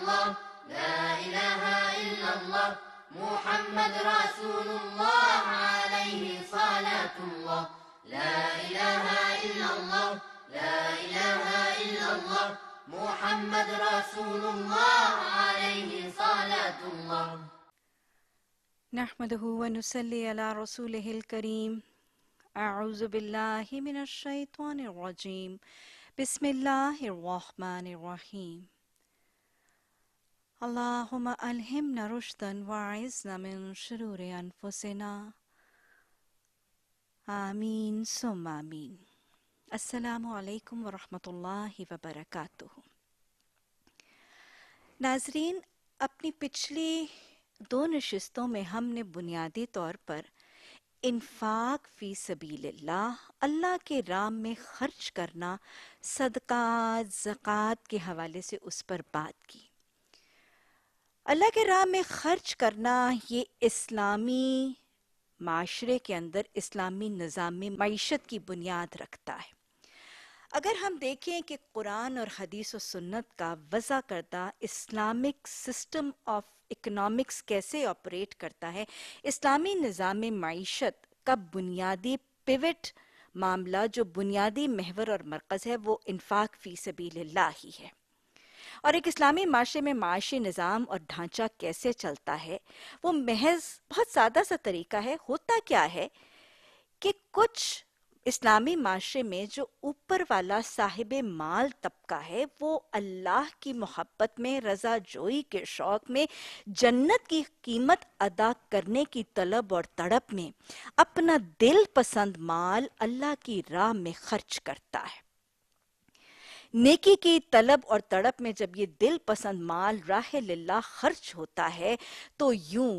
الله لا إله إلا الله محمد رسول الله عليه صلاة الله لا إله إلا الله لا إله إلا الله محمد رسول الله عليه صلاة الله نحمده ونصلي على رسوله الكريم اعوذ باللہ من الشیطان الرجیم بسم اللہ الرحمن الرحیم اللہم الہمنا رشدا واعذنا من شرور انفسنا آمین ثم آمین۔ السلام علیکم ورحمۃ اللہ وبرکاتہ۔ ناظرین، اپنی پچھلی 2 نشستوں میں ہم نے بنیادی طور پر انفاق فی سبیل اللہ کے راہ میں خرچ کرنا، صدقات زکوٰۃ کے حوالے سے اس پر بات کی۔ اللہ کے راہ میں خرچ کرنا یہ اسلامی معاشرے کے اندر اسلامی نظام معیشت کی بنیاد رکھتا ہے۔ اگر ہم دیکھیں کہ قرآن اور حدیث و سنت کا وضع کردہ اسلامک سسٹم آف اکنامکس کیسے آپریٹ کرتا ہے، اسلامی نظام معیشت کا بنیادی پیوٹ معاملہ، جو بنیادی محور اور مرکز ہے، وہ انفاق فی سبیل اللہ ہی ہے۔ اور ایک اسلامی معاشرے میں معاشی نظام اور ڈھانچہ کیسے چلتا ہے، وہ محض بہت سادہ سا طریقہ ہے۔ ہوتا کیا ہے کہ کچھ اسلامی معاشرے میں جو اوپر والا صاحب مال طبقہ ہے، وہ اللہ کی محبت میں، رضا جوئی کے شوق میں، جنت کی قیمت ادا کرنے کی طلب اور تڑپ میں اپنا دل پسند مال اللہ کی راہ میں خرچ کرتا ہے۔ نیکی کی طلب اور تڑپ میں جب یہ دل پسند مال راہ للہ خرچ ہوتا ہے تو یوں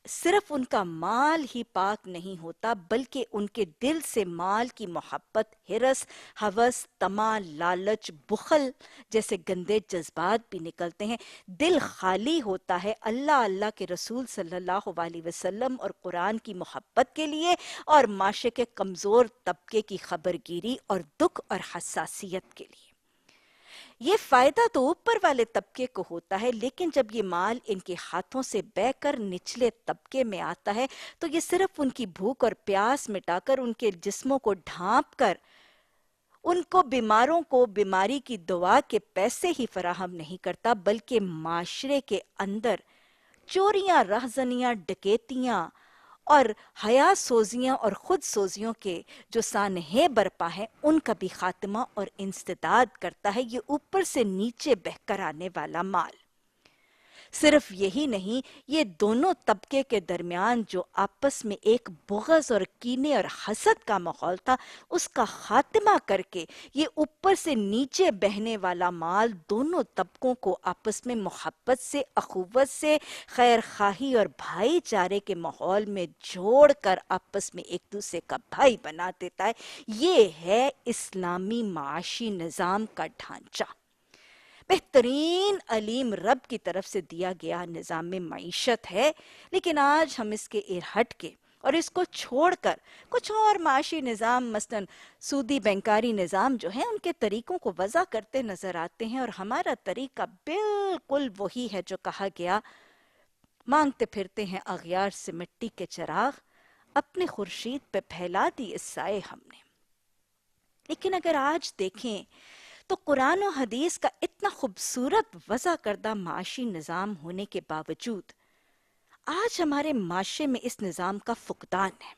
صرف ان کا مال ہی پاک نہیں ہوتا، بلکہ ان کے دل سے مال کی محبت، ہرس، ہوس، طمع، لالچ، بخل جیسے گندے جذبات بھی نکلتے ہیں۔ دل خالی ہوتا ہے اللہ کے رسول صلی اللہ علیہ وسلم اور قرآن کی محبت کے لیے، اور معاشرے کے کمزور طبقے کی خبرگیری اور دکھ اور حساسیت کے لیے۔ یہ فائدہ تو اوپر والے طبقے کو ہوتا ہے، لیکن جب یہ مال ان کے ہاتھوں سے بہہ کر نچلے طبقے میں آتا ہے تو یہ صرف ان کی بھوک اور پیاس مٹا کر، ان کے جسموں کو ڈھانپ کر، ان کو بیماروں کو بیماری کی دوا کے پیسے ہی فراہم نہیں کرتا، بلکہ معاشرے کے اندر چوریاں، رہزنیاں، ڈکیتیاں اور حیا سوزیاں اور خود سوزیوں کے جو سانحے برپا ہیں، ان کا بھی خاتمہ اور انسداد کرتا ہے یہ اوپر سے نیچے بہہ کر آنے والا مال۔ صرف یہی نہیں، یہ دونوں طبقے کے درمیان جو آپس میں ایک بغض اور کینے اور حسد کا ماحول تھا، اس کا خاتمہ کر کے یہ اوپر سے نیچے بہنے والا مال دونوں طبقوں کو آپس میں محبت سے، اخوت سے، خیر خواہی اور بھائی چارے کے ماحول میں جوڑ کر آپس میں ایک دوسرے کا بھائی بنا دیتا ہے۔ یہ ہے اسلامی معاشی نظام کا ڈھانچہ، بہترین علیم رب کی طرف سے دیا گیا نظام معیشت ہے۔ لیکن آج ہم اس کے ہٹ کے اور اس کو چھوڑ کر کچھ اور معاشی نظام، مثلا سودی بینکاری نظام جو ہیں، ان کے طریقوں کو وضع کرتے نظر آتے ہیں، اور ہمارا طریقہ بالکل وہی ہے جو کہا گیا، مانگتے پھرتے ہیں اغیار سے مٹی کے چراغ، اپنے خورشید پہ پھیلا دیے سائے ہم نے۔ لیکن اگر آج دیکھیں تو قرآن و حدیث کا اتنا خوبصورت وضع کردہ معاشی نظام ہونے کے باوجود آج ہمارے معاشرے میں اس نظام کا فقدان ہے،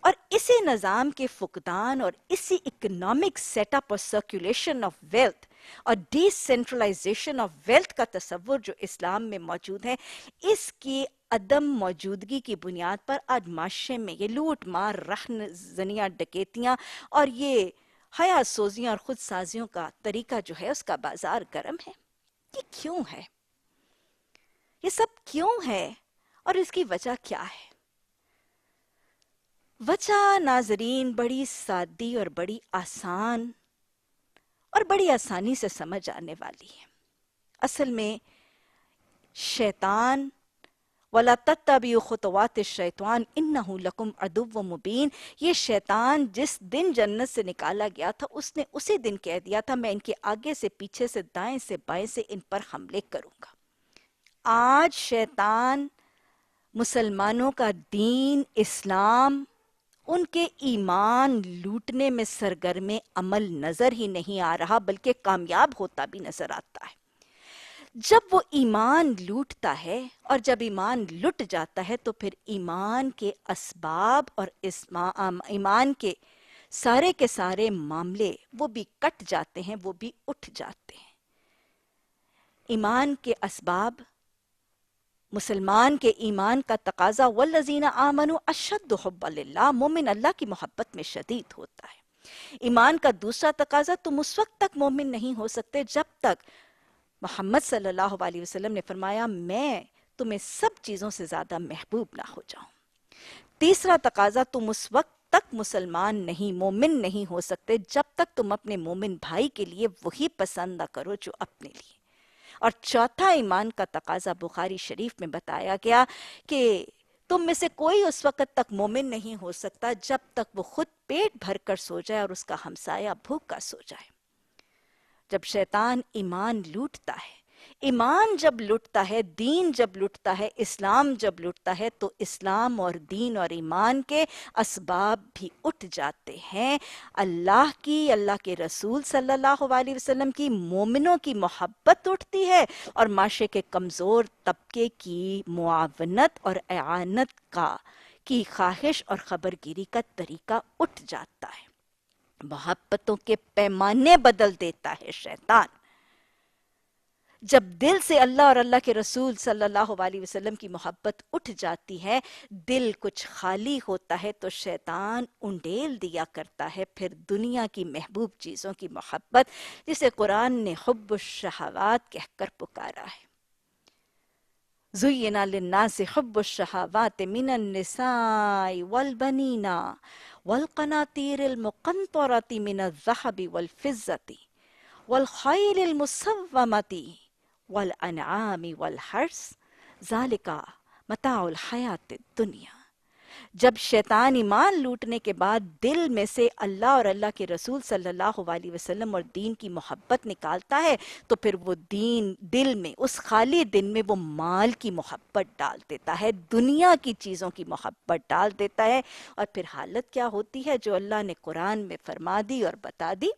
اور اسی نظام کے فقدان اور اسی اکنامک سیٹ اپ اور سرکولیشن آف ویلتھ اور ڈی سینٹرلائزیشن آف ویلتھ کا تصور جو اسلام میں موجود ہے، اس کی عدم موجودگی کی بنیاد پر آج معاشرے میں یہ لوٹ مار، رہن زنیاں، ڈکیتیاں اور یہ حیا سوزیاں اور خود سازیوں کا طریقہ جو ہے، اس کا بازار گرم ہے۔ یہ کیوں ہے؟ یہ سب کیوں ہے اور اس کی وجہ کیا ہے؟ وجہ ناظرین بڑی سادی اور بڑی آسان اور بڑی آسانی سے سمجھ آنے والی ہے۔ اصل میں شیطان وَلَا تَتَّبِعُوا خُطُوَاتِ الشَّيْطَانِ إِنَّهُ لَكُمْ عَدُوٌّ مُبِينٌ. یہ شیطان جس دن جنت سے نکالا گیا تھا اس نے اسی دن کہہ دیا تھا میں ان کے آگے سے پیچھے سے دائیں سے بائیں سے ان پر حملے کروں گا. آج شیطان مسلمانوں کا دین اسلام ان کے ایمان لوٹنے میں سرگرم عمل نظر ہی نہیں آ رہا بلکہ کامیاب ہوتا بھی نظر آتا ہے. جب وہ ایمان لوٹتا ہے اور جب ایمان لٹ جاتا ہے تو پھر ایمان کے اسباب اور ایمان کے سارے معاملے وہ بھی کٹ جاتے ہیں، وہ بھی اٹھ جاتے ہیں. ایمان کے اسباب، مسلمان کے ایمان کا تقاضا والذین آمنوا اشد حبا للہ، مومن اللہ کی محبت میں شدید ہوتا ہے. ایمان کا دوسرا تقاضا تم اس وقت تک مومن نہیں ہو سکتے جب تک محمد صلی اللہ علیہ وسلم نے فرمایا میں تمہیں سب چیزوں سے زیادہ محبوب نہ ہو جاؤں. تیسرا تقاضا تم اس وقت تک مسلمان نہیں، مومن نہیں ہو سکتے جب تک تم اپنے مومن بھائی کے لیے وہی پسند نہ کرو جو اپنے لیے. اور چوتھا ایمان کا تقاضا بخاری شریف میں بتایا گیا کہ تم میں سے کوئی اس وقت تک مومن نہیں ہو سکتا جب تک وہ خود پیٹ بھر کر سو جائے اور اس کا ہمسایہ بھوکا سو جائے. جب شیطان ایمان لوٹتا ہے، ایمان جب لٹتا ہے، دین جب لٹتا ہے، اسلام جب لٹتا ہے تو اسلام اور دین اور ایمان کے اسباب بھی اٹھ جاتے ہیں. اللہ کے رسول صلی اللہ علیہ وسلم کی، مومنوں کی محبت اٹھتی ہے اور معاشرے کے کمزور طبقے کی معاونت اور اعانت کی خواہش اور خبرگیری کا طریقہ اٹھ جاتا ہے. محبتوں کے پیمانے بدل دیتا ہے شیطان. جب دل سے اللہ اور اللہ کے رسول صلی اللہ علیہ وسلم کی محبت اٹھ جاتی ہے، دل کچھ خالی ہوتا ہے تو شیطان انڈیل دیا کرتا ہے پھر دنیا کی محبوب چیزوں کی محبت، جسے قرآن نے حب الشہوات کہہ کر پکارا ہے. زُيِّنَ لِلنَّاسِ حُبُّ الشَّهَوَاتِ مِنَ النِّسَاءِ وَالْبَنِينَ وَالْقَنَاطِيرِ الْمُقَنطَرَةِ مِنَ الذَّهَبِ وَالْفِضَّةِ وَالْخَيْلِ الْمُسَوَّمَةِ وَالْأَنْعَامِ وَالْحَرْثِ ذَلِكَ مَتَاعُ الْحَيَاةِ الدُّنْيَا. جب شیطان ایمان لوٹنے کے بعد دل میں سے اللہ اور اللہ کے رسول صلی اللہ علیہ وسلم اور دین کی محبت نکالتا ہے تو پھر وہ دل میں، اس خالی دن میں وہ مال کی محبت ڈال دیتا ہے، دنیا کی چیزوں کی محبت ڈال دیتا ہے. اور پھر حالت کیا ہوتی ہے جو اللہ نے قرآن میں فرما دی اور بتا دی.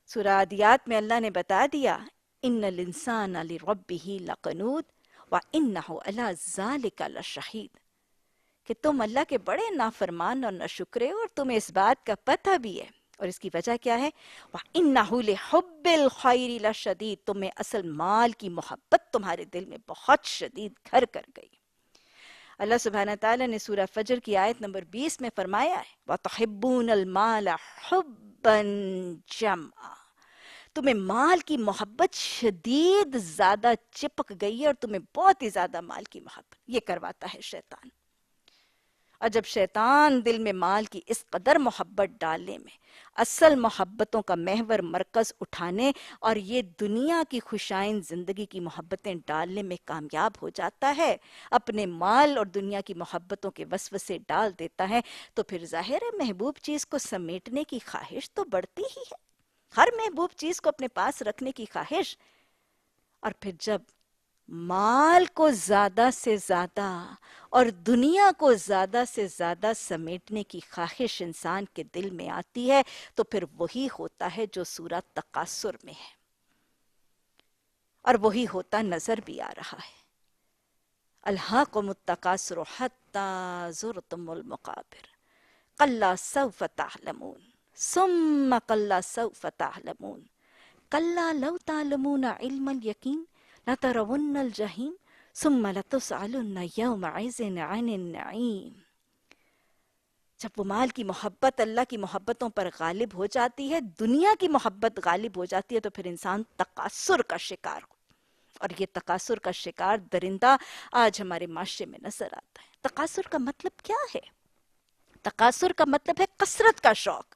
سورہ عادیات میں اللہ نے بتا دیا ان الانسان لربہ لقنود وَإِنَّهُ عَلَى ذَلِكَ لَشَهِيدٌ، کہ تم اللہ کے بڑے نافرمان اور ناشکرے اور تمہیں اس بات کا پتہ بھی ہے. اور اس کی وجہ کیا ہے؟ وَإِنَّهُ لِحُبِّ الْخَيْرِ لَشَدِيدٌ، تمہیں اصل مال کی محبت تمہارے دل میں بہت شدید گھر کر گئی. اللہ سبحانہ تعالیٰ نے سورہ فجر کی آیت نمبر 20 میں فرمایا ہے وَتُحِبُّونَ الْمَالَ حُبًّا جَمًّا، تمہیں مال کی محبت شدید زیادہ چپک گئی ہے اور تمہیں بہت ہی زیادہ مال کی محبت. یہ کرواتا ہے شیطان. اور جب شیطان دل میں مال کی اس قدر محبت ڈالنے میں، اصل محبتوں کا محور مرکز اٹھانے اور یہ دنیا کی خوشائن زندگی کی محبتیں ڈالنے میں کامیاب ہو جاتا ہے، اپنے مال اور دنیا کی محبتوں کے وسوسے ڈال دیتا ہے، تو پھر ظاہر ہے محبوب چیز کو سمیٹنے کی خواہش تو بڑھتی ہی ہے، ہر محبوب چیز کو اپنے پاس رکھنے کی خواہش. اور پھر جب مال کو زیادہ سے زیادہ اور دنیا کو زیادہ سے زیادہ سمیٹنے کی خواہش انسان کے دل میں آتی ہے تو پھر وہی ہوتا ہے جو سورہ تکاثر میں ہے، اور وہی ہوتا نظر بھی آ رہا ہے. الہاکم التکاثر حتی زرتم المقابر کلا سوف تعلمون ثم کلا سوف تعلمون کلا لو تعلمون علم الیقین لترون الجحیم ثم لتسألن یومئذ عن النعیم. جب وہ مال کی محبت اللہ کی محبتوں پر غالب ہو جاتی ہے، دنیا کی محبت غالب ہو جاتی ہے تو پھر انسان تکاثر کا شکار ہو. اور یہ تکاثر کا شکار درندہ آج ہمارے معاشرے میں نظر آتا ہے. تکاثر کا مطلب کیا ہے؟ تکاثر کا مطلب ہے کثرت کا شوق.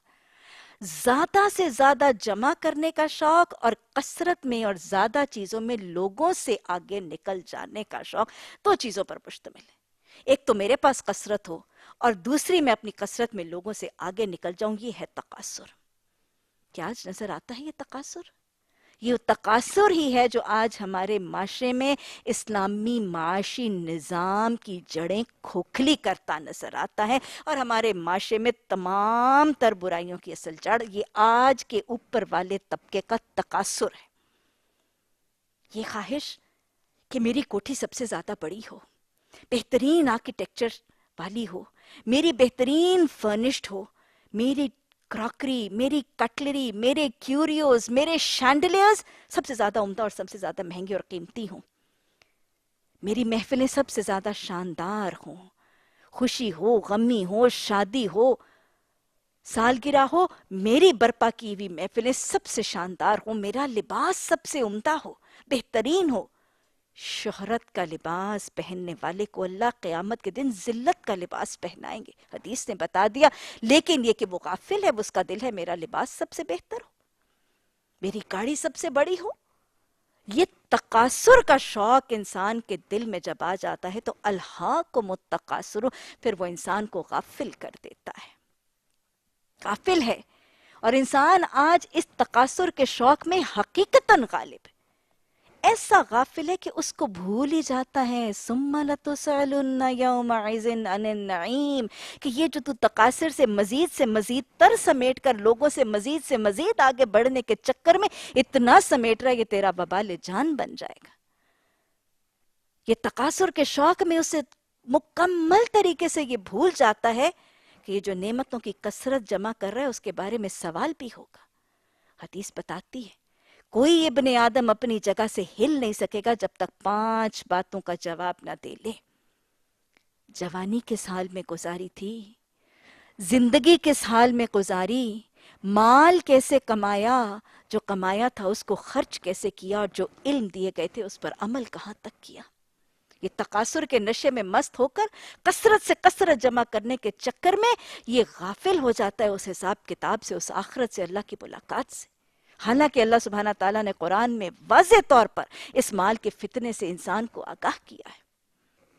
زیادہ سے زیادہ جمع کرنے کا شوق اور کثرت میں اور زیادہ چیزوں میں لوگوں سے آگے نکل جانے کا شوق، دو چیزوں پر مشتمل ہے۔ ایک تو میرے پاس کثرت ہو اور دوسری میں اپنی کثرت میں لوگوں سے آگے نکل جاؤں، یہ ہے تکاثر۔ کیا آج نظر آتا ہے یہ تکاثر؟ یہ تکاثر ہی ہے جو آج ہمارے معاشرے میں اسلامی معاشی نظام کی جڑیں کھوکھلی کرتا نظر آتا ہے، اور ہمارے معاشرے میں تمام تر برائیوں کی اصل جڑ یہ آج کے اوپر والے طبقے کا تکاثر ہے۔ یہ خواہش کہ میری کوٹھی سب سے زیادہ بڑی ہو، بہترین آرکیٹیکچر والی ہو، میری بہترین فرنشڈ ہو، میری کراکری، میری کٹلری، میرے کیوریوز، میرے شینڈلیئرز سب سے زیادہ عمدہ اور سب سے زیادہ مہنگے اور قیمتی ہوں، میری محفلیں سب سے زیادہ شاندار ہوں، خوشی ہو، غمی ہو، شادی ہو، سالگرہ ہو، میری برپا کی ہوئی محفلیں سب سے شاندار ہوں، میرا لباس سب سے عمدہ ہو، بہترین ہو۔ شہرت کا لباس پہننے والے کو اللہ قیامت کے دن ذلت کا لباس پہنائیں گے، حدیث نے بتا دیا۔ لیکن یہ کہ وہ غافل ہے، اس کا دل ہے میرا لباس سب سے بہتر ہو، میری گاڑی سب سے بڑی ہو۔ یہ تکاثر کا شوق انسان کے دل میں جب آ جاتا ہے تو الہاکم التکاثر، پھر وہ انسان کو غافل کر دیتا ہے، غافل ہے۔ اور انسان آج اس تکاثر کے شوق میں حقیقتاً غالب ہے، ایسا غافل ہے کہ اس کو بھول ہی جاتا ہے۔ ثم لتسألن یومئذ عن النعیم، کہ یہ جو تو تکاثر سے مزید تر سمیٹ کر لوگوں سے مزید آگے بڑھنے کے چکر میں اتنا سمیٹ رہا ہے، یہ تیرا وبال جان بن جائے گا۔ یہ تکاثر کے شوق میں اسے مکمل طریقے سے یہ بھول جاتا ہے کہ یہ جو نعمتوں کی کثرت جمع کر رہا ہے اس کے بارے میں سوال بھی ہوگا۔ حدیث بتاتی ہے کوئی ابن آدم اپنی جگہ سے ہل نہیں سکے گا جب تک 5 باتوں کا جواب نہ دے لے۔ جوانی کس حال میں گزاری تھی، زندگی کس حال میں گزاری، مال کیسے کمایا، جو کمایا تھا اس کو خرچ کیسے کیا، اور جو علم دیے گئے تھے اس پر عمل کہاں تک کیا۔ یہ تکاثر کے نشے میں مست ہو کر کثرت سے کثرت جمع کرنے کے چکر میں یہ غافل ہو جاتا ہے اس حساب کتاب سے، اس آخرت سے، اللہ کی ملاقات سے۔ حالانکہ اللہ سبحانہ تعالیٰ نے قرآن میں واضح طور پر اس مال کے فتنے سے انسان کو آگاہ کیا ہے۔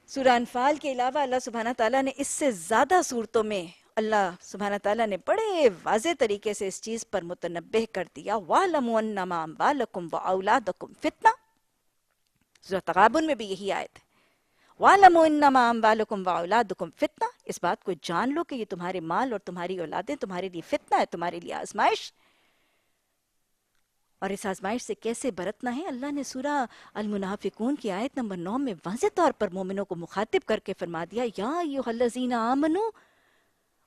سورہ انفال کے علاوہ اللہ سبحانہ تعالیٰ نے اس سے زیادہ صورتوں میں اللہ سبحانہ تعالیٰ نے بڑے واضح طریقے سے اس چیز پر متنبہ کر دیا۔ وَاعْلَمُوا أَنَّمَا أَمْوَالُكُمْ وَأَوْلَادُكُمْ فِتْنَةٌ، سورہ تغابن میں بھی یہی آیت ہے۔ وَاعْلَمُوا إِنَّمَا أَمْوَالُكُمْ وَأَوْلَادُكُمْ فِتْنَةٌ، اس بات کو جان لو کہ یہ تمہارے مال اور تمہاری اولادیں تمہارے لیے فتنہ ہے، تمہارے لیے آزمائش۔ اور اس آزمائش سے کیسے برتنا ہے، اللہ نے سورہ المنافقون کی آیت نمبر 9 میں واضح طور پر مومنوں کو مخاطب کر کے فرما دیا، یا ایھا الذین آمنوا،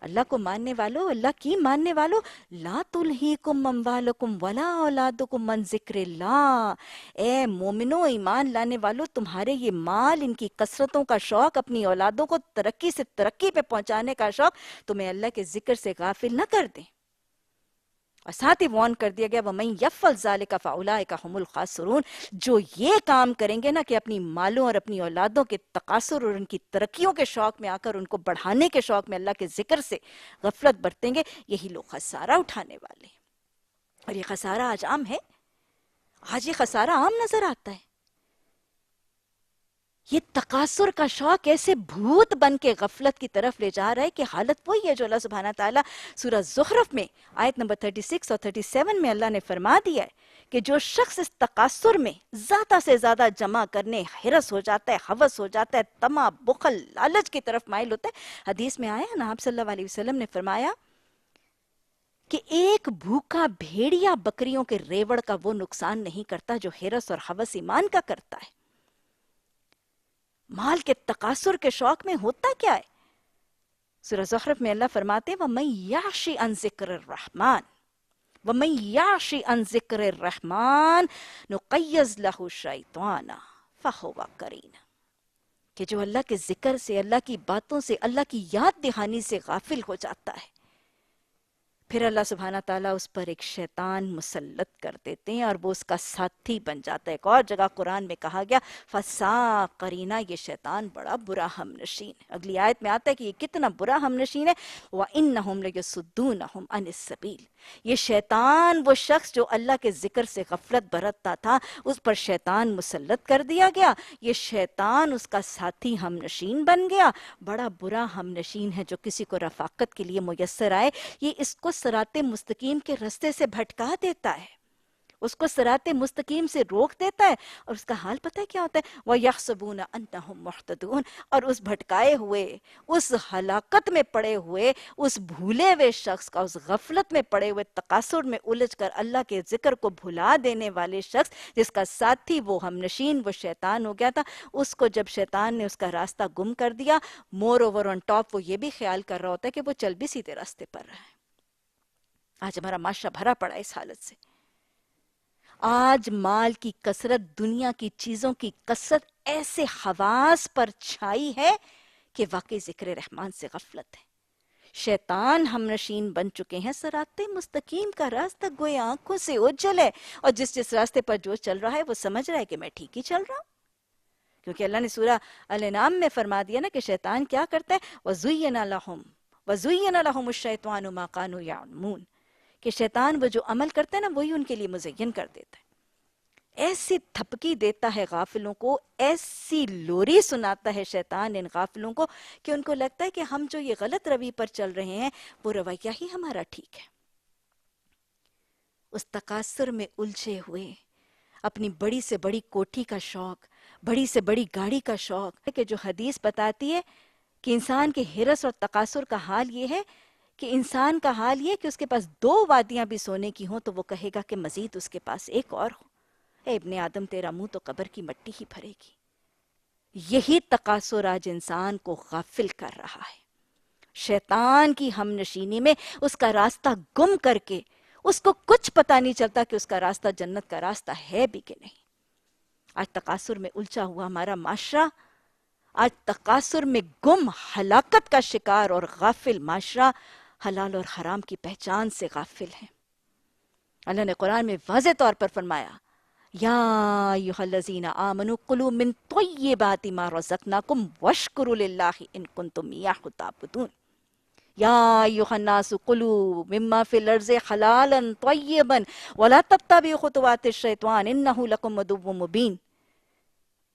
اللہ کو ماننے والو، اللہ کی ماننے والو، لا تلہیکم اموالکم ولا اولادکم عن ذکر اللہ، اے مومنو ایمان لانے والو، تمہارے یہ مال، ان کی کثرتوں کا شوق، اپنی اولادوں کو ترقی سے ترقی پہ پہنچانے کا شوق تمہیں اللہ کے ذکر سے غافل نہ کر دیں۔ اور ساتھ ہی وارن کر دیا گیا وَمَن يَفْعَلْ ذَلِكَ فَأُولَٰئِكَ هُمُ الْخَاسِرُونَ، جو یہ کام کریں گے نا کہ اپنی مالوں اور اپنی اولادوں کے تقاصر اور ان کی ترقیوں کے شوق میں آ کر ان کو بڑھانے کے شوق میں اللہ کے ذکر سے غفلت برتیں گے، یہی لوگ خسارہ اٹھانے والے ہیں۔ اور یہ خسارہ آج عام ہے، آج یہ خسارہ عام نظر آتا ہے۔ یہ تقاصر کا شوق ایسے بھوت بن کے غفلت کی طرف لے جا رہا ہے کہ حالت وہی ہے جو اللہ سبحانہ تعالیٰ سورہ زخرف میں آیت نمبر 36 اور 37 میں اللہ نے فرما دیا ہے کہ جو شخص اس تقاصر میں زیادہ سے زیادہ جمع کرنے ہرس ہو جاتا ہے، ہوس ہو جاتا ہے، طمع، بخل، لالچ کی طرف مائل ہوتا ہے، حدیث میں آیا نا، آپ صلی اللہ علیہ وسلم نے فرمایا کہ ایک بھوکا بھیڑیا بکریوں کے ریوڑ کا وہ نقصان نہیں کرتا جو ہرس اور ہوس ایمان کا کرتا ہے۔ مال کے تقاصر کے شوق میں ہوتا کیا ہے؟ سورہ زخرف میں اللہ فرماتے ہیں وَمَن يَعْشِ عَن ذِكْرِ الرَّحْمَنِ وَمَن يَعْشِ عَن ذِكْرِ الرَّحْمَنِ نُقَيِّضْ لَهُ شَيْطَانًا فَهُوَ قَرِينٌ، کہ جو اللہ کے ذکر سے، اللہ کی باتوں سے، اللہ کی یاد دہانی سے غافل ہو جاتا ہے، پھر اللہ سبحانہ تعالیٰ اس پر ایک شیطان مسلط کر دیتے ہیں اور وہ اس کا ساتھی بن جاتا ہے. ایک اور جگہ قرآن میں کہا گیا فَسَا قَرِینَا، یہ شیطان بڑا برا ہم نشین ہے. اگلی آیت میں آتا ہے کہ یہ کتنا برا ہم نشین ہے. وَإِنَّهُمْ لَيَصُدُّونَهُمْ عَنِ السَّبِيلِ، یہ شیطان وہ شخص جو اللہ کے ذکر سے غفلت برتتا تھا اس پر شیطان مسلط کر دیا گیا. یہ شیطان اس کا ساتھی ہم نشین بن گیا. بڑا برا ہم نشین ہے جو کسی کو رفاقت کے لیے میسر آئے یہ اس کو صراط مستقیم کے رستے سے بھٹکا دیتا ہے، اس کو صراط مستقیم سے روک دیتا ہے. اور اس کا حال پتہ ہے کیا ہوتا ہے؟ وَيَحْسَبُونَ أَنَّهُمْ مُهْتَدُونَ، اور اس بھٹکائے ہوئے، اس ہلاکت میں پڑے ہوئے، اس بھولے ہوئے شخص کا، اس غفلت میں پڑے ہوئے، تقاصر میں الجھ کر اللہ کے ذکر کو بھلا دینے والے شخص جس کا ساتھی وہ ہم نشین وہ شیطان ہو گیا تھا، اس کو جب شیطان نے اس کا راستہ گم کر دیا، مور اوور آن ٹاپ وہ یہ بھی خیال کر رہا ہوتا ہے کہ وہ چل بھی سیدھے راستے پر رہا ہے. آج ہمارا معاشرہ بھرا پڑا ہے اس حالت سے. آج مال کی کثرت، دنیا کی چیزوں کی کثرت ایسے حواس پر چھائی ہے کہ واقعی ذکر رحمان سے غفلت ہے. شیطان ہم نشین بن چکے ہیں. صراط مستقیم کا راستہ گویا آنکھوں سے اوجھل ہے، اور جس راستے پر جو چل رہا ہے وہ سمجھ رہا ہے کہ میں ٹھیک ہی چل رہا ہوں. کیونکہ اللہ نے سورہ الانعام میں فرما دیا نا کہ شیطان کیا کرتا ہے؟ وَزُيِّنَ لَهُمُ الشَّيْطَانُ مَا كَانُوا يَعْمَلُونَ، کہ شیطان وہ جو عمل کرتا ہے نا وہی ان کے لیے مزین کر دیتا ہے. ایسی تھپکی دیتا ہے غافلوں کو، ایسی لوری سناتا ہے شیطان ان غافلوں کو کہ ان کو لگتا ہے کہ ہم جو یہ غلط روی پر چل رہے ہیں وہ رویہ ہی ہمارا ٹھیک ہے. اس تقاصر میں الجھے ہوئے، اپنی بڑی سے بڑی کوٹھی کا شوق، بڑی سے بڑی گاڑی کا شوق ہے، کہ جو حدیث بتاتی ہے کہ انسان کے ہرس اور تقاصر کا حال یہ ہے کہ انسان کا حال یہ کہ اس کے پاس 2 وادیاں بھی سونے کی ہوں تو وہ کہے گا کہ مزید اس کے پاس ایک اور ہو. اے ابن آدم تیرا منہ تو قبر کی مٹی ہی بھرے گی. یہی تقاصر آج انسان کو غافل کر رہا ہے. شیطان کی ہم نشینی میں اس کا راستہ گم کر کے اس کو کچھ پتہ نہیں چلتا کہ اس کا راستہ جنت کا راستہ ہے بھی کہ نہیں. آج تقاصر میں الجھا ہوا ہمارا معاشرہ، آج تقاصر میں گم، ہلاکت کا شکار اور غافل معاشرہ حلال اور حرام کی پہچان سے غافل ہے. اللہ نے قرآن میں واضح طور پر فرمایا یا ایھا الذین آمنوا کلوا من طیبات ما رزقناکم واشکروا للہ ان کنتم ایاہ تعبدون. یا ایھا الناس کلوا مما فی الارض حلالا طیبا ولا تتبعوا خطوات الشیطان انہ لکم عدو مبین.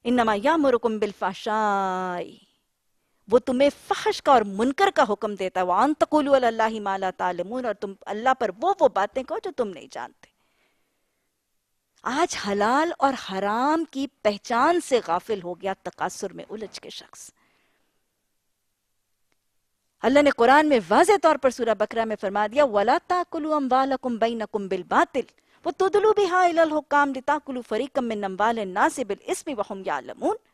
انما یامرکم بالفحشاء، وہ تمہیں فحش کا اور منکر کا حکم دیتا ہے. وَأَن تَقُولُوا عَلَى اللَّهِ مَا لَا تَعْلَمُونَ، اور تم اللہ پر وہ باتیں کہو جو تم نہیں جانتے. آج حلال اور حرام کی پہچان سے غافل ہو گیا تقاصر میں الجھ کے شخص. اللہ نے قرآن میں واضح طور پر سورہ بقرہ میں فرما دیا وَلَا تَأْكُلُوا أَمْوَالَكُمْ بَيْنَكُمْ بِالْبَاطِلِ وَتُدْلُوا بِهَا إِلَى الْحُكَّامِ لِتَأْكُلُوا فَرِيقًا مِّنْ أَمْوَالِ النَّاسِ بِالْإِثْمِ وَهُمْ يَعْلَمُونَ،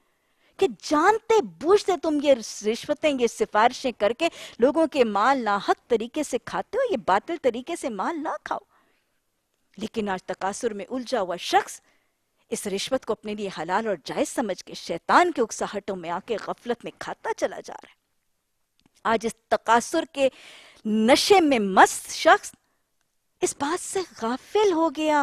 کہ جانتے بوجھتے تم یہ رشوتیں، یہ سفارشیں کر کے لوگوں کے مال ناحق طریقے سے کھاتے ہو. یہ باطل طریقے سے مال نہ کھاؤ. لیکن آج تقاصر میں الجھا ہوا شخص اس رشوت کو اپنے لیے حلال اور جائز سمجھ کے شیطان کے اکساہٹوں میں آ کے غفلت میں کھاتا چلا جا رہا ہے. آج اس تقاصر کے نشے میں مست شخص اس بات سے غافل ہو گیا،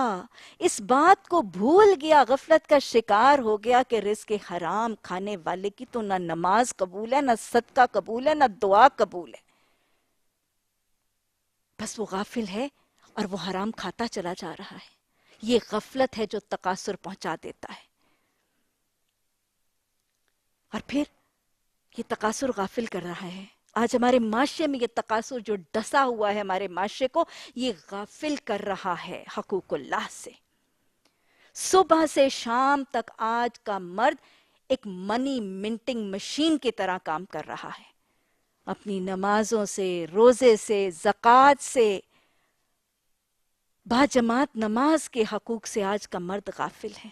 اس بات کو بھول گیا، غفلت کا شکار ہو گیا کہ رزق حرام کھانے والے کی تو نہ نماز قبول ہے، نہ صدقہ قبول ہے، نہ دعا قبول ہے. بس وہ غافل ہے اور وہ حرام کھاتا چلا جا رہا ہے. یہ غفلت ہے جو تقاصر پہنچا دیتا ہے. اور پھر یہ تقاصر غافل کر رہا ہے. آج ہمارے معاشرے میں یہ تقاصر جو ڈسا ہوا ہے ہمارے معاشرے کو، یہ غافل کر رہا ہے حقوق اللہ سے. صبح سے شام تک آج کا مرد ایک منی منٹنگ مشین کی طرح کام کر رہا ہے. اپنی نمازوں سے، روزے سے، زکوٰۃ سے، باجماعت نماز کے حقوق سے آج کا مرد غافل ہے.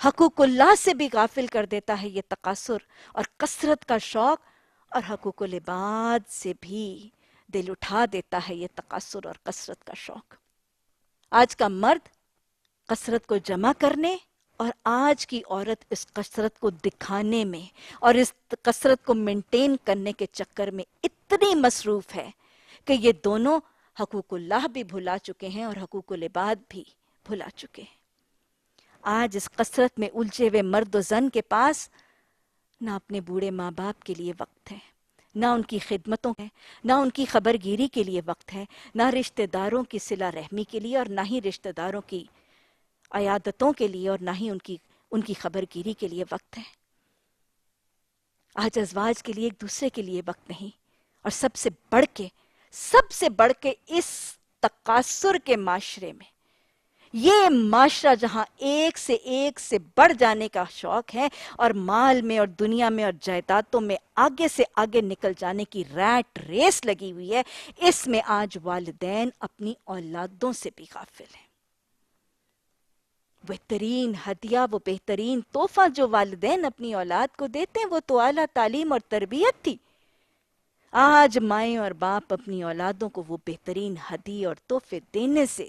حقوق اللہ سے بھی غافل کر دیتا ہے یہ تقاصر اور کثرت کا شوق، اور حقوق العباد سے بھی دل اٹھا دیتا ہے یہ تقاصر اور کثرت کا شوق. آج کا مرد کثرت کو جمع کرنے اور آج کی عورت اس کثرت کو دکھانے میں اور اس کثرت کو مینٹین کرنے کے چکر میں اتنی مصروف ہے کہ یہ دونوں حقوق اللہ بھی بھلا چکے ہیں اور حقوق العباد بھی بھلا چکے ہیں۔ آج اس کثرت میں الجھے ہوئے مرد و زن کے پاس نہ اپنے بوڑھے ماں باپ کے لیے وقت ہے، نہ ان کی خدمتوں ہے، نہ ان کی خبرگیری کے لیے وقت ہے، نہ رشتہ داروں کی صلہ رحمی کے لیے، اور نہ ہی رشتہ داروں کی عیادتوں کے لیے، اور نہ ہی ان کی خبرگیری کے لیے وقت ہے۔ آج ازواج کے لیے ایک دوسرے کے لیے وقت نہیں، اور سب سے بڑھ کے اس تکاثر کے معاشرے میں، یہ معاشرہ جہاں ایک سے بڑھ جانے کا شوق ہے، اور مال میں اور دنیا میں اور جائیدادوں میں آگے سے آگے نکل جانے کی ریٹ ریس لگی ہوئی ہے، اس میں آج والدین اپنی اولادوں سے بھی غافل ہیں۔ بہترین ہدیہ، وہ بہترین تحفہ جو والدین اپنی اولاد کو دیتے ہیں، وہ تو اعلیٰ تعلیم اور تربیت تھی۔ آج مائیں اور باپ اپنی اولادوں کو وہ بہترین ہدیے اور تحفے دینے سے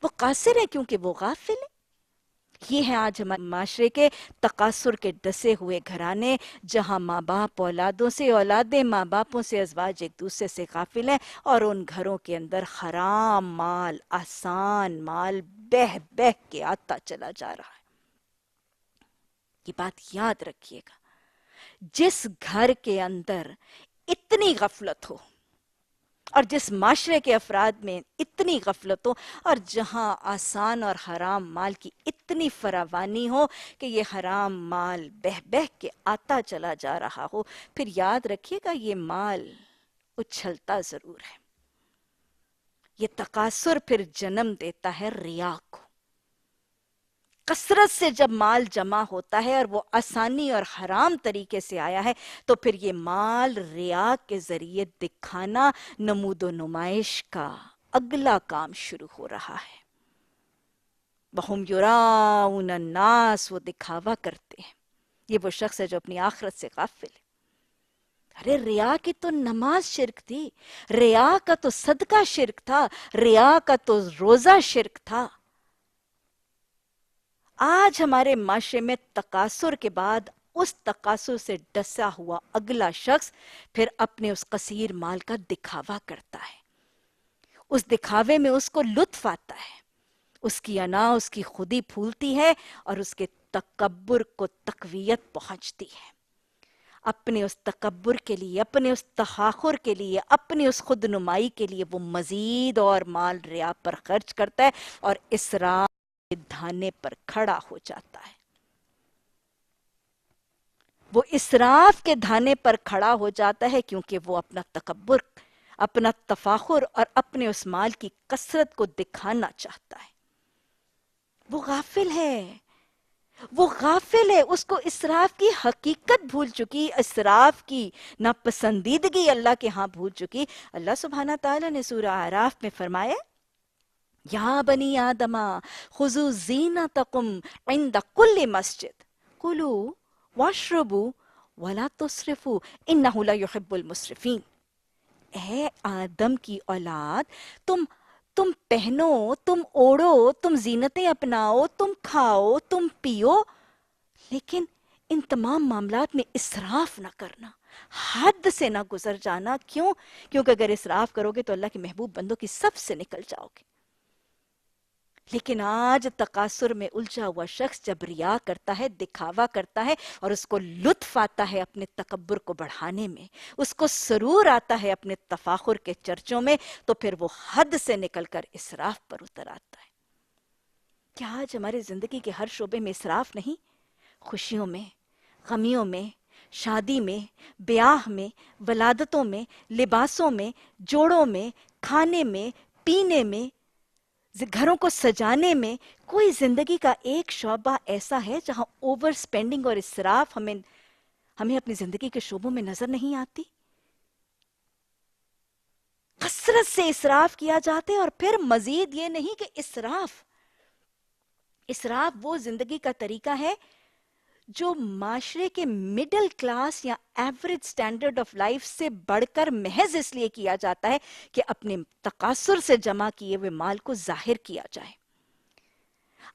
وہ قاصر ہے، کیونکہ وہ غافل ہے۔ یہ ہیں آج ہمارے معاشرے کے تکاثر کے ڈسے ہوئے گھرانے، جہاں ماں باپ اولادوں سے، اولادیں ماں باپوں سے، ازواج ایک دوسرے سے غافل ہیں، اور ان گھروں کے اندر حرام مال، آسان مال بہہ کے آتا چلا جا رہا ہے۔ یہ بات یاد رکھیے گا، جس گھر کے اندر اتنی غفلت ہو، اور جس معاشرے کے افراد میں اتنی غفلت ہو، اور جہاں آسان اور حرام مال کی اتنی فراوانی ہو کہ یہ حرام مال بہہ کے آتا چلا جا رہا ہو، پھر یاد رکھیے گا یہ مال اچھلتا ضرور ہے۔ یہ تکاثر پھر جنم دیتا ہے ریا کو۔ کثرت سے جب مال جمع ہوتا ہے اور وہ آسانی اور حرام طریقے سے آیا ہے، تو پھر یہ مال ریا کے ذریعے دکھانا، نمود و نمائش کا اگلا کام شروع ہو رہا ہے۔ وَهُمْ يُرَاءُونَ النَّاسَ، وہ دکھاوا کرتے ہیں۔ یہ وہ شخص ہے جو اپنی آخرت سے غافل ہے۔ ارے ریا کی تو نماز شرک تھی، ریا کا تو صدقہ شرک تھا، ریا کا تو روزہ شرک تھا۔ آج ہمارے معاشرے میں تکاثر کے بعد اس تکاثر سے ڈسا ہوا اگلا شخص پھر اپنے اس قصیر مال کا دکھاوا کرتا ہے۔ اس دکھاوے میں اس کو لطف آتا ہے، اس کی انا، اس کی خودی پھولتی ہے، اور اس کے تکبر کو تقویت پہنچتی ہے۔ اپنے اس تکبر کے لیے، اپنے اس تفاخر کے لیے، اپنے اس خود نمائی کے لیے وہ مزید اور مال ریا پر خرچ کرتا ہے، اور اسراف کے دھانے پر کھڑا ہو جاتا ہے۔ وہ اسراف کے دھانے پر کھڑا ہو جاتا ہے، کیونکہ وہ اپنا تکبر، اپنا تفاخر اور اپنے اس مال کی کثرت کو دکھانا چاہتا ہے۔ وہ غافل ہے، وہ غافل ہے، اس کو اسراف کی حقیقت بھول چکی، اسراف کی ناپسندیدگی اللہ کے ہاں بھول چکی۔ اللہ سبحانہ تعالیٰ نے سورہ اعراف میں فرمایا، یا بنی آدم خذوا زینتکم عند کل مسجد کلوا واشربوا ولا تسرفوا انہ لا یحب المسرفین۔ اے آدم کی اولاد، تم پہنو، تم اوڑھو، تم زینتیں اپناؤ، تم کھاؤ، تم پیو، لیکن ان تمام معاملات میں اسراف نہ کرنا، حد سے نہ گزر جانا۔ کیوں؟ کیونکہ اگر اسراف کرو گے تو اللہ کے محبوب بندوں کی صف سے نکل جاؤ گے۔ لیکن آج تکاثر میں الجھا ہوا شخص جب ریا کرتا ہے، دکھاوا کرتا ہے، اور اس کو لطف آتا ہے اپنے تکبر کو بڑھانے میں، اس کو سرور آتا ہے اپنے تفاخر کے چرچوں میں، تو پھر وہ حد سے نکل کر اسراف پر اتر آتا ہے۔ کیا آج ہماری زندگی کے ہر شعبے میں اسراف نہیں؟ خوشیوں میں، غمیوں میں، شادی میں، بیاہ میں، ولادتوں میں، لباسوں میں، جوڑوں میں، کھانے میں، پینے میں، گھروں کو سجانے میں، کوئی زندگی کا ایک شعبہ ایسا ہے جہاں اوور سپینڈنگ اور اسراف ہمیں اپنی زندگی کے شعبوں میں نظر نہیں آتی؟ کثرت سے اسراف کیا جاتے، اور پھر مزید یہ نہیں کہ اسراف وہ زندگی کا طریقہ ہے جو معاشرے کے مڈل کلاس یا ایوریج سٹینڈرڈ آف لائف سے بڑھ کر محض اس لیے کیا جاتا ہے کہ اپنے تکاثر سے جمع کیے ہوئے مال کو ظاہر کیا جائے،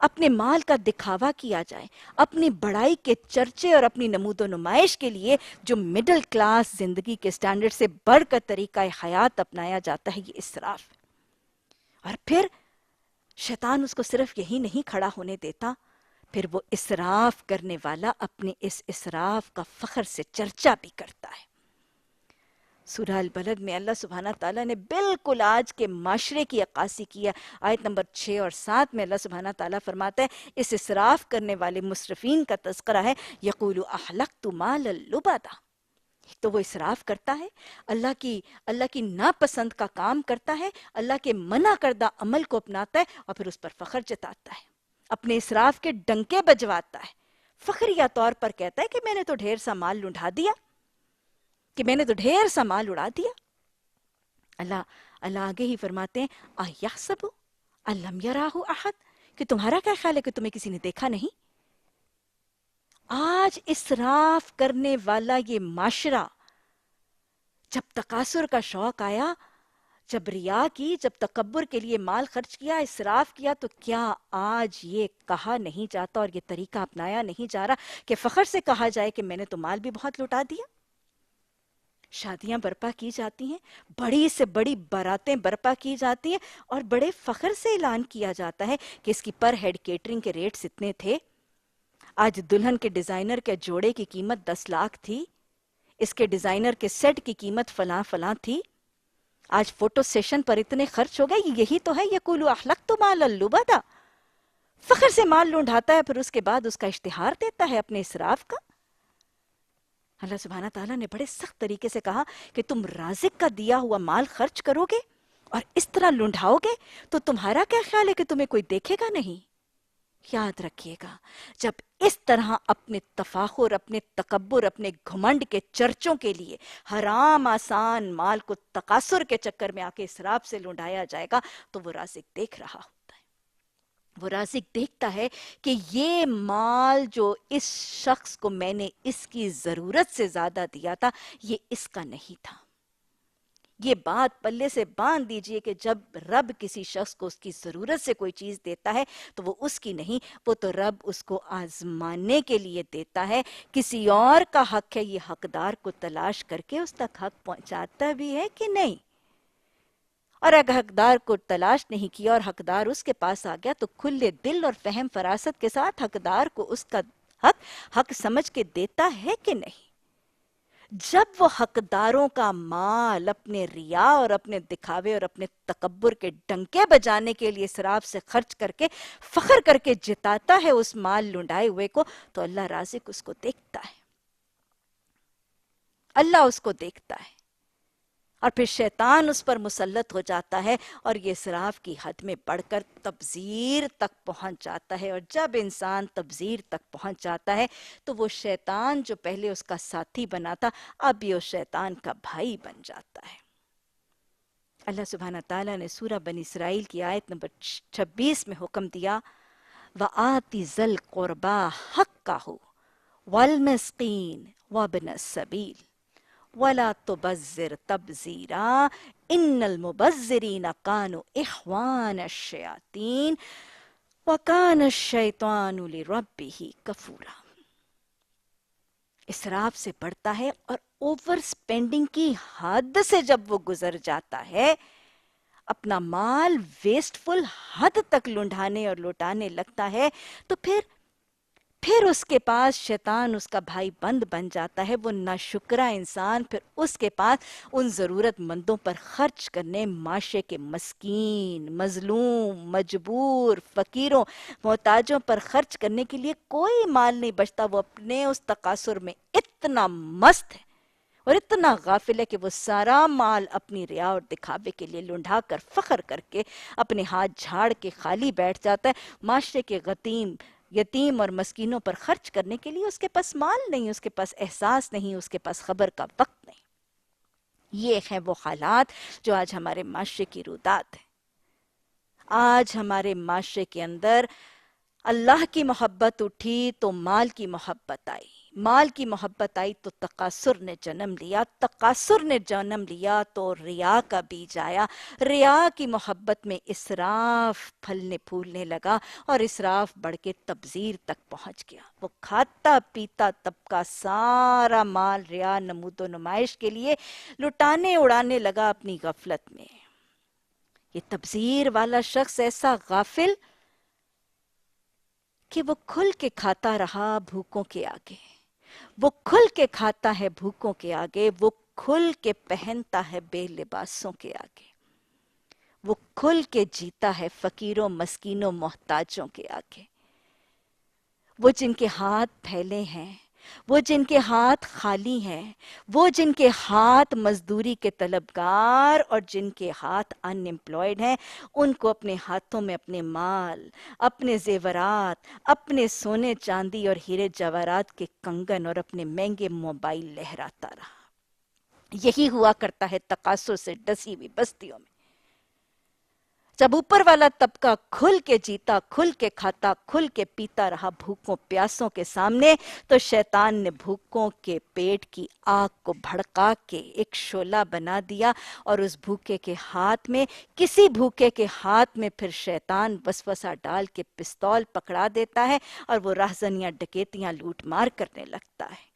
اپنے مال کا دکھاوا کیا جائے، اپنی بڑائی کے چرچے اور اپنی نمود و نمائش کے لیے جو مڈل کلاس زندگی کے سٹینڈرڈ سے بڑھ کر طریقہ حیات اپنایا جاتا ہے، یہ اسراف ہے۔ اور پھر شیطان اس کو صرف یہی نہیں کھڑا ہونے دیتا، پھر وہ اسراف کرنے والا اپنے اس اسراف کا فخر سے چرچا بھی کرتا ہے۔ سورہ البلد میں اللہ سبحانہ تعالیٰ نے بالکل آج کے معاشرے کی عکاسی کی ہے۔ آیت نمبر 6 اور 7 میں اللہ سبحانہ تعالیٰ فرماتا ہے، اس اسراف کرنے والے مسرفین کا تذکرہ ہے، یقول احلقت مالا لبدا۔ تو وہ اسراف کرتا ہے، اللہ کی ناپسند کا کام کرتا ہے، اللہ کے منع کردہ عمل کو اپناتا ہے اور پھر اس پر فخر جتاتا ہے، اپنے اسراف کے ڈنکے بجواتا ہے، فخریہ طور پر کہتا ہے کہ میں نے تو ڈھیر سا مال لنڈا دیا، کہ میں نے تو ڈھیر سا مال اڑا دیا۔ اللہ آگے ہی فرماتے ہیں، اَيَحْسَبُ أَلَّمْ يَرَاهُ أَحَدٌ، کہ تمہارا کیا خیال ہے کہ تمہیں کسی نے دیکھا نہیں؟ آج اسراف کرنے والا یہ معاشرہ، جب تکاثر کا شوق آیا، جب ریا کی، جب تکبر کے لیے مال خرچ کیا، اسراف کیا، تو کیا آج یہ کہا نہیں جاتا اور یہ طریقہ اپنایا نہیں جا رہا کہ فخر سے کہا جائے کہ میں نے تو مال بھی بہت لٹا دیا؟ شادیاں برپا کی جاتی ہیں، بڑی سے بڑی باراتیں برپا کی جاتی ہیں اور بڑے فخر سے اعلان کیا جاتا ہے کہ اس کی پر ہیڈ کیٹرنگ کے ریٹس اتنے تھے، آج دلہن کے ڈیزائنر کے جوڑے کی قیمت 10 لاکھ تھی، اس کے ڈیزائنر کے سیٹ کی قیمت فلاں فلاں تھی، آج فوٹو سیشن پر اتنے خرچ ہو گئے۔ یہی تو ہے یقول احلقت مالا لبدا، فخر سے مال لونڈھاتا ہے، پھر اس کے بعد اس کا اشتہار دیتا ہے اپنے اسراف کا۔ اللہ سبحانہ تعالیٰ نے بڑے سخت طریقے سے کہا کہ تم رازق کا دیا ہوا مال خرچ کرو گے اور اس طرح لنڈھاؤ گے تو تمہارا کیا خیال ہے کہ تمہیں کوئی دیکھے گا نہیں؟ یاد رکھیے گا، جب اس طرح اپنے تفاخر، اپنے تکبر، اپنے گھمنڈ کے چرچوں کے لیے حرام آسان مال کو تقاصر کے چکر میں آ کے اسراف سے لنڈایا جائے گا تو وہ رازق دیکھ رہا ہوتا ہے۔ وہ رازق دیکھتا ہے کہ یہ مال جو اس شخص کو میں نے اس کی ضرورت سے زیادہ دیا تھا، یہ اس کا نہیں تھا۔ یہ بات پلے سے باندھ دیجئے کہ جب رب کسی شخص کو اس کی ضرورت سے کوئی چیز دیتا ہے تو وہ اس کی نہیں، وہ تو رب اس کو آزمانے کے لیے دیتا ہے۔ کسی اور کا حق ہے، یہ حقدار کو تلاش کر کے اس تک حق پہنچاتا بھی ہے کہ نہیں؟ اور اگر حقدار کو تلاش نہیں کیا اور حقدار اس کے پاس آ گیا تو کھلے دل اور فہم فراست کے ساتھ حقدار کو اس کا حق سمجھ کے دیتا ہے کہ نہیں؟ جب وہ حقداروں کا مال اپنے ریا اور اپنے دکھاوے اور اپنے تکبر کے ڈنکے بجانے کے لیے اسراف سے خرچ کر کے فخر کر کے جتاتا ہے اس مال لنڈائے ہوئے کو، تو اللہ رازق اس کو دیکھتا ہے، اللہ اس کو دیکھتا ہے، اور پھر شیطان اس پر مسلط ہو جاتا ہے اور یہ اسراف کی حد میں بڑھ کر تبذیر تک پہنچ جاتا ہے۔ اور جب انسان تبذیر تک پہنچ جاتا ہے تو وہ شیطان جو پہلے اس کا ساتھی بنا تھا، اب یہ اس شیطان کا بھائی بن جاتا ہے۔ اللہ سبحانہ تعالیٰ نے سورہ بنی اسرائیل کی آیت نمبر 26 میں حکم دیا، وَآتِ ذَا الْقُرْبَى حَقَّهُ وَالْمِسْقِينَ وَابْنَ السَّبِيلِ وَلَا تُبَذِّرْ تَبْذِيرًا إِنَّ الْمُبَذِّرِينَ كَانُوا إِخْوَانَ الشَّيَاطِينِ وَكَانَ الشَّيْطَانُ لِرَبِّهِ كَفُورًا۔ اسراف سے بڑھتا ہے اور اوور سپینڈنگ کی حد سے جب وہ گزر جاتا ہے، اپنا مال ویسٹفل حد تک لنڈھانے اور لوٹانے لگتا ہے، تو پھر اس کے پاس شیطان اس کا بھائی بند بن جاتا ہے۔ وہ ناشکرہ انسان پھر اس کے پاس ان ضرورت مندوں پر خرچ کرنے، معاشرے کے مسکین، مظلوم، مجبور، فقیروں، محتاجوں پر خرچ کرنے کے لیے کوئی مال نہیں بچتا۔ وہ اپنے اس تقاصر میں اتنا مست ہے اور اتنا غافل ہے کہ وہ سارا مال اپنی ریا اور دکھاوے کے لیے لنڈھا کر فخر کر کے اپنے ہاتھ جھاڑ کے خالی بیٹھ جاتا ہے۔ معاشرے کے یتیم اور مسکینوں پر خرچ کرنے کے لیے اس کے پاس مال نہیں، اس کے پاس احساس نہیں، اس کے پاس خبر کا وقت نہیں۔ یہ ہیں وہ حالات جو آج ہمارے معاشرے کی رودات ہیں۔ آج ہمارے معاشرے کے اندر اللہ کی محبت اٹھی تو مال کی محبت آئی، مال کی محبت آئی تو تقاصر نے جنم لیا، تقاصر نے جنم لیا تو ریا کا بیج آیا، ریا کی محبت میں اسراف پھلنے پھولنے لگا، اور اسراف بڑھ کے تبذیر تک پہنچ گیا۔ وہ کھاتا پیتا طبقہ سارا مال ریا نمود و نمائش کے لیے لٹانے اڑانے لگا اپنی غفلت میں۔ یہ تبذیر والا شخص ایسا غافل کہ وہ کھل کے کھاتا رہا بھوکوں کے آگے، وہ کھل کے کھاتا ہے بھوکوں کے آگے، وہ کھل کے پہنتا ہے بے لباسوں کے آگے، وہ کھل کے جیتا ہے فقیروں مسکینوں محتاجوں کے آگے۔ وہ جن کے ہاتھ پھیلے ہیں، وہ جن کے ہاتھ خالی ہیں، وہ جن کے ہاتھ مزدوری کے طلبگار اور جن کے ہاتھ ان ایمپلائڈ ہیں، ان کو اپنے ہاتھوں میں اپنے مال، اپنے زیورات، اپنے سونے چاندی اور ہیرے جواہرات کے کنگن اور اپنے مہنگے موبائل لہراتا رہا۔ یہی ہوا کرتا ہے تقاصر سے ڈسی ہوئی بستیوں میں۔ جب اوپر والا طبقہ کھل کے جیتا، کھل کے کھاتا، کھل کے پیتا رہا بھوکوں پیاسوں کے سامنے، تو شیطان نے بھوکوں کے پیٹ کی آگ کو بھڑکا کے ایک شعلہ بنا دیا، اور اس بھوکے کے ہاتھ میں، کسی بھوکے کے ہاتھ میں پھر شیطان وسوسہ ڈال کے پستول پکڑا دیتا ہے، اور وہ راہزنیاں ڈکیتیاں لوٹ مار کرنے لگتا ہے۔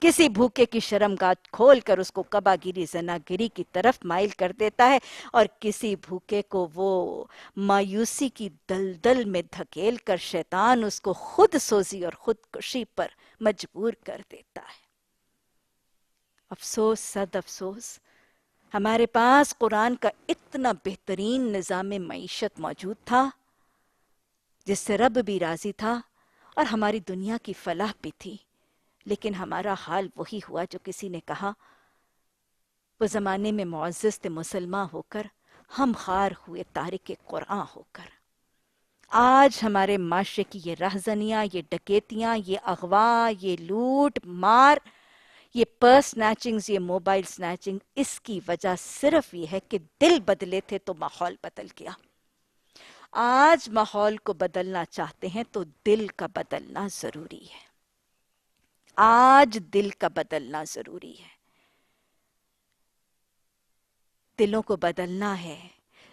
کسی بھوکے کی شرمگاہ کھول کر اس کو قبا گیری زناگیری کی طرف مائل کر دیتا ہے، اور کسی بھوکے کو وہ مایوسی کی دلدل میں دھکیل کر شیطان اس کو خود سوزی اور خودکشی پر مجبور کر دیتا ہے۔ افسوس صد افسوس، ہمارے پاس قرآن کا اتنا بہترین نظام معیشت موجود تھا جس سے رب بھی راضی تھا اور ہماری دنیا کی فلاح بھی تھی، لیکن ہمارا حال وہی ہوا جو کسی نے کہا، وہ زمانے میں معزز تھے مسلمان ہو کر، ہم خار ہوئے تارک قرآن ہو کر۔ آج ہمارے معاشرے کی یہ رہزنیاں، یہ ڈکیتیاں، یہ اغوا، یہ لوٹ مار، یہ پرس سنیچنگز، یہ موبائل سنیچنگ، اس کی وجہ صرف یہ ہے کہ دل بدلے تھے تو ماحول بدل گیا۔ آج ماحول کو بدلنا چاہتے ہیں تو دل کا بدلنا ضروری ہے۔ آج دل کا بدلنا ضروری ہے، دلوں کو بدلنا ہے،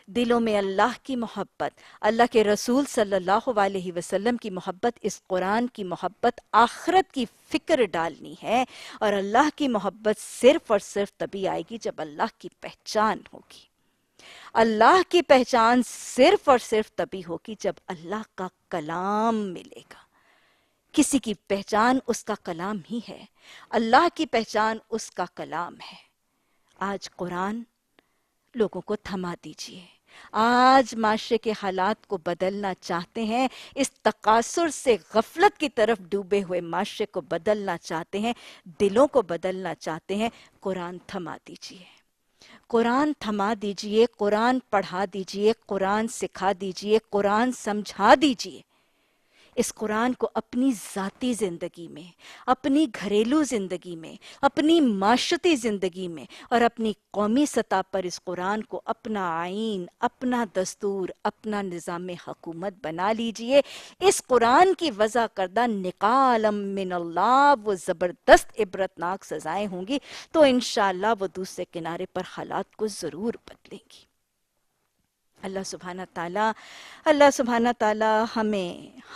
دلوں میں اللہ کی محبت، اللہ کے رسول صلی اللہ علیہ وسلم کی محبت، اس قرآن کی محبت، آخرت کی فکر ڈالنی ہے، اور اللہ کی محبت صرف اور صرف تبھی آئے گی جب اللہ کی پہچان ہوگی۔ اللہ کی پہچان صرف اور صرف تبھی ہوگی جب اللہ کا کلام ملے گا۔ کسی کی پہچان اس کا کلام ہی ہے، اللہ کی پہچان اس کا کلام ہے۔ آج قرآن لوگوں کو تھما دیجئے، آج معاشرے کے حالات کو بدلنا چاہتے ہیں، اس تقاصر سے غفلت کی طرف ڈوبے ہوئے معاشرے کو بدلنا چاہتے ہیں، دلوں کو بدلنا چاہتے ہیں، قرآن تھما دیجئے، قرآن تھما دیجئے، قرآن پڑھا دیجئے، قرآن سکھا دیجئے، قرآن سمجھا دیجئے۔ اس قرآن کو اپنی ذاتی زندگی میں، اپنی گھریلو زندگی میں، اپنی معاشرتی زندگی میں اور اپنی قومی سطح پر اس قرآن کو اپنا آئین، اپنا دستور، اپنا نظام حکومت بنا لیجئے۔ اس قرآن کی وضع کردہ نقالم من اللہ وہ زبردست عبرتناک سزائیں ہوں گی، تو انشاءاللہ وہ دوسرے کنارے پر حالات کو ضرور بدلیں گی۔ اللہ سبحانہ تعالیٰ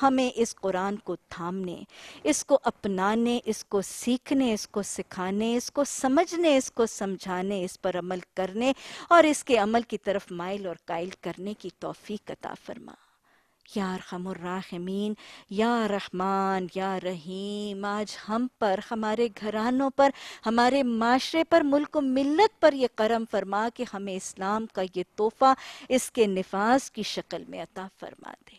ہمیں اس قرآن کو تھامنے، اس کو اپنانے، اس کو سیکھنے، اس کو سکھانے، اس کو سمجھنے، اس کو سمجھانے، اس پر عمل کرنے اور اس کے عمل کی طرف مائل اور قائل کرنے کی توفیق عطا فرما۔ یا ارحم الراحمین، یا رحمان، یا رحیم، آج ہم پر، ہمارے گھرانوں پر، ہمارے معاشرے پر، ملک و ملت پر یہ کرم فرما کہ ہمیں اسلام کا یہ تحفہ اس کے نفاذ کی شکل میں عطا فرما دے۔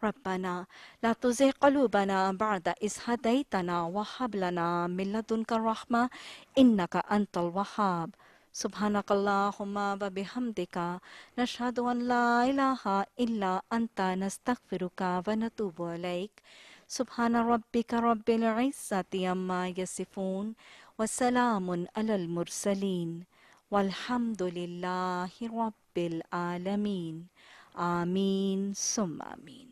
ربنا لا تزغ قلوبنا بعد إذ هديتنا وهب لنا من لدنك الرحمة إنك أنت الوهاب۔ سبحانك اللهم وبحمدك نشهد أن لا إله إلا أنت نستغفرك ونتوب إليك۔ سبحان ربك رب العزة عما يصفون وسلام على المرسلين والحمد لله رب العالمين۔ آمین ثم آمین۔